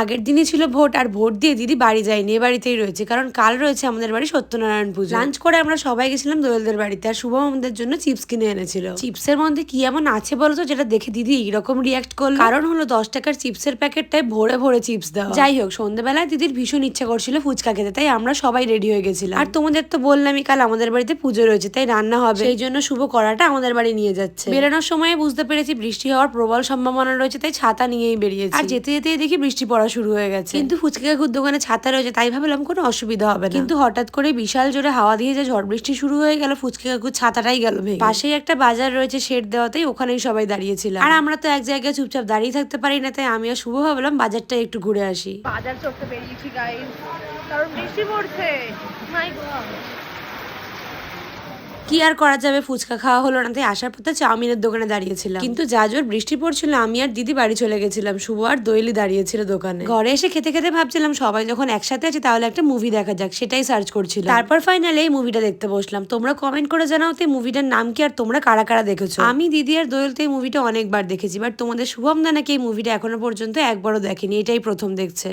আগের দিনই ছিল ভোট, আর ভোট দিয়ে দিদি বাড়ি যায়নি, এ বাড়িতেই রয়েছে, কারণ কাল রয়েছে আমাদের বাড়ি সত্যনারায়ণ পুজো। লাঞ্চ করে আমরা সবাই গেছিলাম দোয়েলদের বাড়িতে, আর শুভম আমাদের জন্য চিপস কিনে এনেছিল। চিপসের মধ্যে কি এমন আছে বলতো যেটা দেখে দিদি এরকম রিয়াক্ট করলো? কারণ হলো 10 টাকার চিপসের প্যাকেটটায় ভরে ভরে চিপস দেওয়া। যাই হোক, সন্ধ্যাবেলায় দিদির ভীষণ ইচ্ছা করছিল ফুচকা খেতে, তাই আমরা সবাই রেডি হয়ে গেছিলাম। আর তোমাদের তো বললামই কাল আমাদের বাড়িতে পুজো রয়েছে, তাই রান্না হবে, সেই জন্য শুভ কড়াটা আমাদের বাড়ি নিয়ে যাচ্ছে। বেরোনোর সময় বুঝতে পেরেছি বৃষ্টি হওয়ার প্রবল সম্ভাবনা রয়েছে, তাই ছাতা নিয়েই বেরিয়েছি। আর যেতে যেতে দেখি বৃষ্টি পড়া শুরু হয়ে গেছে, কিন্তু ফুচকা কাকুর দোকানে ছাতা রয়েছে, তাই ভাবলাম কোনো অসুবিধা হবে না। কিন্তু হঠাৎ করে বিশাল জোরে হাওয়া দিয়ে যে ঝড় বৃষ্টি শুরু হয়ে গেল, ফুচকা কাকুর ছাতাটাই গেল ভেঙে। পাশেই একটা বাজার রয়েছে শেড দেওয়াতেই, ওখানেই সবাই দাঁড়িয়েছিলাম। আর আমরা তো এক জায়গায় চুপচাপ দাঁড়িয়ে থাকতে পারি না, তাই আমি আর শুভ ভাবলাম বাজারটা একটু ঘুরে আসি। বাজার চড়তে বেরিয়েছি গাইস, কারণ বৃষ্টি পড়ছে। মাই গড, কি আর করা যাবে, ফুচকা খাওয়া হলো না, তাই আসার পথে চাউমিনের দোকানে দাঁড়িয়েছিলাম। কিন্তু যা জোর বৃষ্টি পড়ছিল, আমি আর দিদি বাড়ি চলে গেছিলাম, শুভ আর দোয়েলি দাঁড়িয়েছিল দোকানে। ঘরে এসে খেতে খেতে ভাবছিলাম সবাই যখন একসাথে আছে তাহলে একটা মুভি দেখা যাক, সেটাই সার্চ করছিলাম। তারপর ফাইনালি এই মুভিটা দেখতে বসলাম। তোমরা কমেন্ট করে জানাও তো মুভিটার নাম কি, আর তোমরা কারা কারা দেখেছো। আমি, দিদি আর দোয়েল তো এই মুভিটা অনেকবার দেখেছি, বাট তোমাদের শুভম দা নাকি এই মুভিটা এখনো পর্যন্ত একবারও দেখেনি, এটাই প্রথম দেখছে।